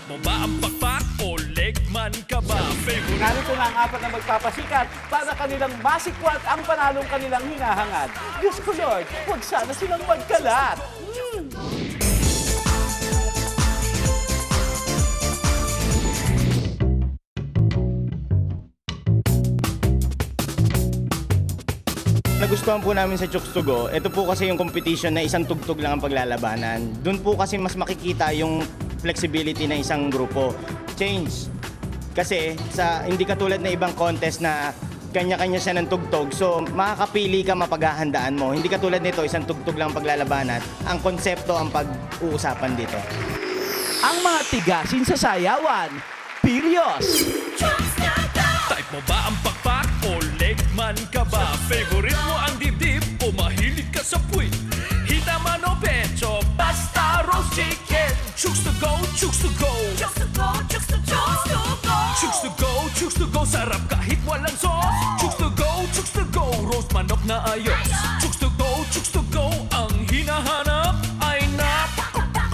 mo ba ang pakpak o legman ka ba? Favorite Narito na ang apat na magpapasikat para kanilang masikwat ang panalong kanilang hinahangad. Diyos ko Lord, huwag sana silang magkalat. Nagustuhan po namin sa Chooks to Go, ito po kasi yung competition na isang tugtog lang ang paglalabanan. Doon po kasi mas makikita yung flexibility ng isang grupo. Change. Kasi hindi katulad na ibang contest na kanya-kanya siya ng tugtog. So makakapili ka mapaghahandaan mo. Hindi katulad nito, isang tugtog lang ang paglalabanan. Ang konsepto ang pag-uusapan dito. Ang mga tigasin sa sayawan, Pilios. Type mo ba ang pakpak o legman ka ba? Favorite mo ang dibdib o mahilig ka sa puwit? Hita man o pecho, basta roast chicken. Chooks to go, chooks to go. Chooks to go, chooks to go. Chooks to go, chooks to go. Sarap kahit walang sauce. Chooks to go, chooks to go. Roast manok na ayos. Chooks to go, chooks to go. Ang hinahanap ay napakasarap.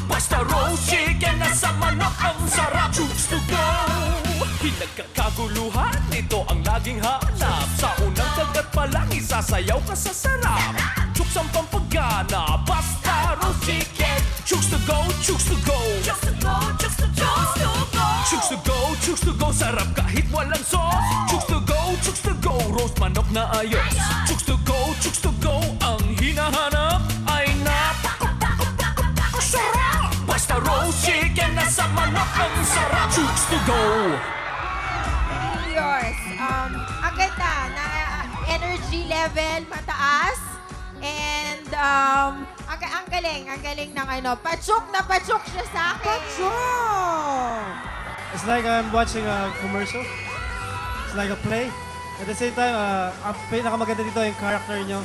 Basta roast chicken na sa manok ang sarap. Chooks to go. Pinagkakaguluhan, ito ang laging hanap. Sa unang kagat pa lang, isasayaw ka sa sarap. Chooks ang pampagana, basta roast chicken. Chooks to go, chooks to go. Chooks to go, chooks to go. Chooks to go, chooks to go. Sarap kahit walang sauce. Chooks to go, chooks to go. Roast manok na ayos. Chooks to go, chooks to go. Ang hinahanap ay napakasarap. Basta roast chicken na sa manok ang sarap. Chooks to go. Yours. Ang ganda na energy level mataas. And ang galing ng ano. Patsok na patsok siya sa akin. It's like I'm watching a commercial. It's like a play. At the same time, ang pinakamaganda dito yung character nyo.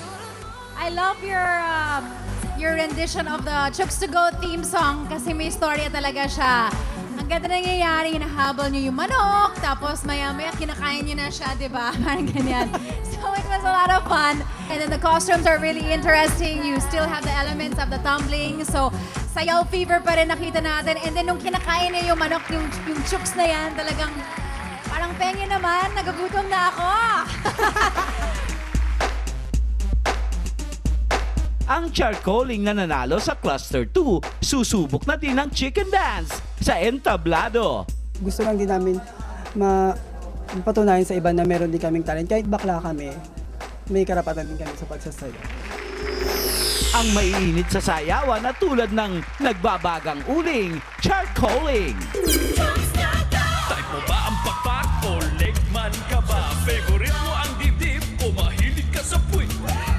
I love your rendition of the Chooks to Go theme song kasi may storya talaga siya. Ang ganda nangyayari, hinahabol niyo yung manok, tapos maya-maya kinakain niyo na siya, di ba? Parang ganyan. So it was a lot of fun. And then the costumes are really interesting. You still have the elements of the tumbling. So sayaw fever pa rin nakita natin. And then nung kinakain niya yung manok, yung chooks na yan, talagang parang pengen naman, nagagutom na ako. Ang charcoaling na nanalo sa Cluster 2, susubok na din ang chicken dance sa entablado. Gusto lang din namin mapatunayan sa iba na meron din kaming talent. Kahit bakla kami, may karapatan din kami sa pagsasayaw. Ang maiinit sa sayawan na tulad ng nagbabagang uling, charcoaling. Type mo ba ang pakpak o legman ka ba? Favorite mo ang dibdib o mahilig ka sa puwit?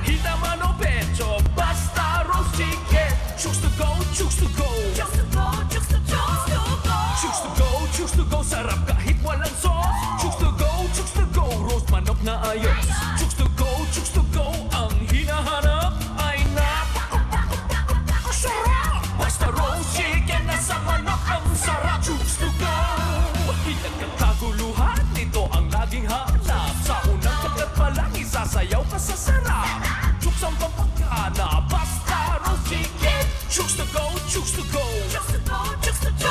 Hita man o pecho, basta roast chicken. Chooks to go, chooks to go. Chooks to go, chooks to go. Chooks to go, chooks to go. Sarap kahit walang sauce. Chooks to go, chooks to go. Roast manok na ayos. Chooks to go, chooks to go. Ang hinahanap ay napakasarap. Basta roast chicken na sa manok ang sarap. Chooks to go. Pinagkakaguluhan, ito ang laging hanap. Sa unang kagat pa lang, isasayaw ka sa sarap. Chooks ang pampagana, basta roast chicken. Chooks to go, chooks to go. Chooks to go, chooks to go.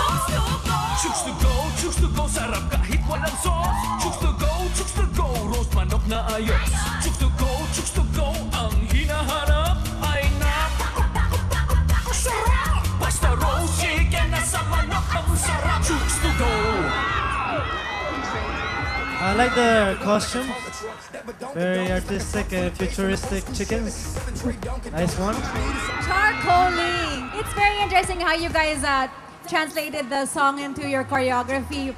Chooks to go, chooks to go. Sarap kahit walang sauce. Chooks to go, chooks to go. Roast manok na ayos. Chooks to go, chooks to go. Ang hinahanap ay napakasarap. Basta roast chicken na sa manok ang sarap. Chooks to go. I like the costume. Very artistic and futuristic chickens. Nice one. Charcoaling. It's very interesting how you guys translated the song into your choreography.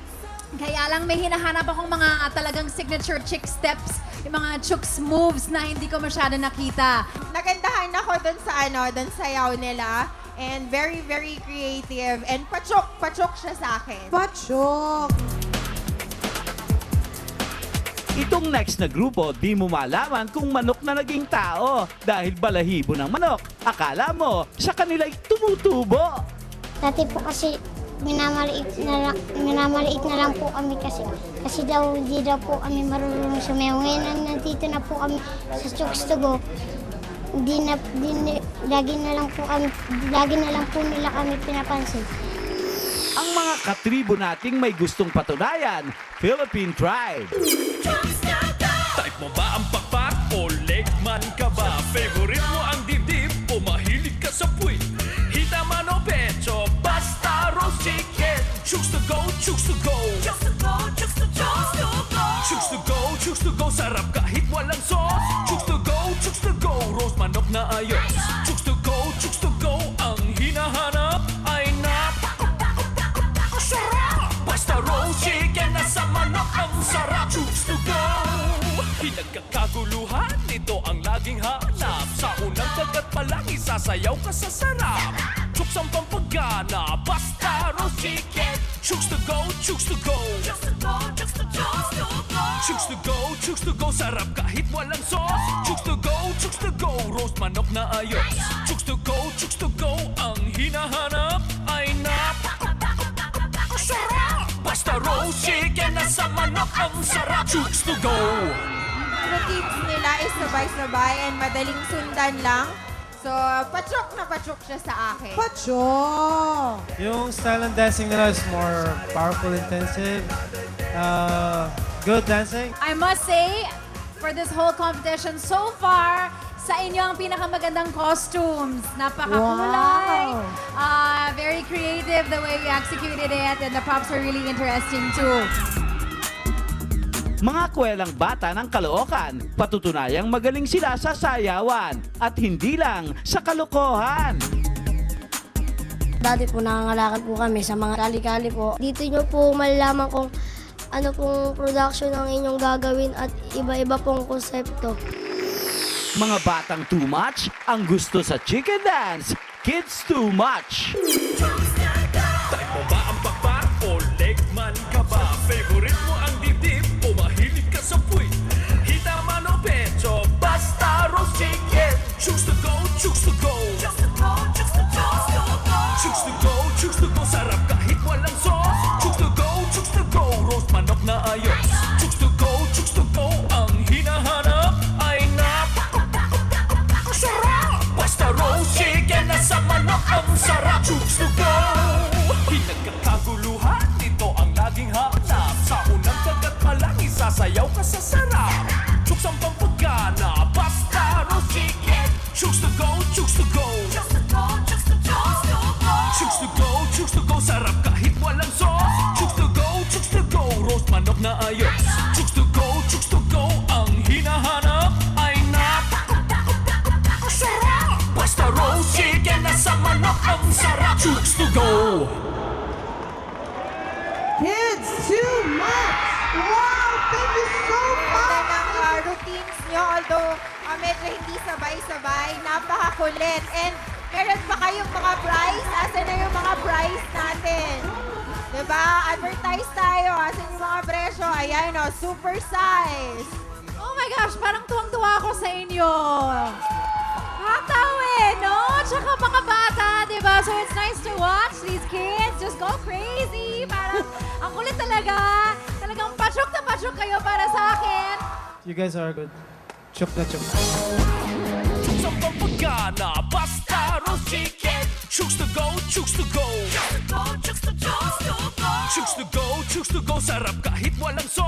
Kaya lang may hinahanap akong mga talagang signature chick steps, yung mga chooks moves na hindi ko masyado nakita. Nagandahan ako dun sa dun sayaw nila. And very, very creative. And patsok siya sa akin. Patsok! Itong next na grupo, di mo malaman kung manok na naging tao dahil balahibo ng manok. Akala mo, sa kanila'y tumutubo. Dati po kasi minamaliit na lang po kami kasi daw hindi daw po kami marunong sumayaw. Ngayon nandito na po kami sa Chooks to Go. Lagi na lang po nila kami pinapansin. ang mga katribo nating may gustong patunayan, Philippine Tribe. Type mo ba ang pakpak o legman ka ba? Favorite mo ang dibdib o mahilig ka sa puwit? Hita man o pecho, basta roast chicken. Chooks to go, chooks to go. Chooks to go, chooks to go. Chooks to go, chooks to go. Sarap kahit walang sauce. Chooks to go, chooks to go. Roast manok na ayos. Chooks to go, chooks to go. Ang hinahanap ay napakasarap. Basta roast chicken na sa manok ang sarap. Chooks to go. Pinagkakaguluhan, ito ang laging hanap. Sa unang kagat pa lang, isasayaw ka sa sarap. Chooks ang pampagana, basta roast chicken. Chooks to go, chooks to go. Chooks to go, chooks to go. Chooks to go, chooks to go. Sarap kahit walang sauce. Chooks to go, chooks to go. Roast manok na ayos. Chooks to go, chooks to go. Ang hinahanap ay napakasarap. Basta roast chicken na sa manok ang sarap. Chooks to go. Routines nila is sabay-sabay and madaling sundan lang. So, patsok na patsok siya sa akin. Yung style ng dancing nila is more powerful, intensive. Good dancing. I must say, for this whole competition so far, sa inyo ang pinakamagandang costumes. Napakakulay. Very creative the way you executed it, and the props are really interesting too. Mga kwelang bata ng Caloocan, patutunayang magaling sila sa sayawan at hindi lang sa kalokohan. Dati po nangangalakal po kami sa mga kali-kali po. Dito nyo po malalaman kung ano pong production ang inyong gagawin at iba-iba pong konsepto. Mga batang too much ang gusto sa chicken dance, kids too much. Type mo ba ang pakpak o legman ka ba? Favorite mo ang dibdib o mahilig ka sa puwit? Hita man o pecho, basta roast chicken. Chooks to go, chooks to go. Chooks to go, chooks to go. Chooks to go, chooks to go. Sarap kahit walang sauce. Chooks to go, chooks to go. Roast manok na ayos. Chooks to go, chooks to go. Ang hinahanap ay napakasarap. Basta roast chicken na sa manok ang sarap. Chooks to go. Pinagkakaguluhan, ito ang laging hanap. Sa unang kagat pa lang, isasayaw ka sa sarap. Chooks ang pampagana, basta roast chicken. Chooks to go, chooks to go. Chooks to go, chooks to go. Chooks to go, chooks to go. Sarap kahit walang sauce. Chooks to go, chooks to go. Roast manok na ayos. Chooks to go, chooks to go. Ang hinahanap ay napakasarap. Basta roast chicken na sa manok ang sarap. Chooks to go. Kids too much! Wow! Thank you so much! Ganda ng routines nyo, although medyo hindi sabay-sabay, napakakulit. And meron pa kayong mga prize? Asan na yung mga prize natin? Diba? Advertise tayo. Asan yung mga presyo? Ayan o, super size. Oh my gosh, parang tuwang-tuwa ako sa inyo. Nakakawin, no? Tsaka mga bata, di ba? So it's nice to watch these kids just go crazy. Parang ang kulit talaga. Talagang pasyok na pasyok kayo para sa akin. You guys are good. Chuk na chuk. Chooks ang pampagana, basta roast chicken. Chooks to go, chooks to go. Chooks to go, chooks to go. Chooks to go, chooks to go. Sarap kahit walang sauce.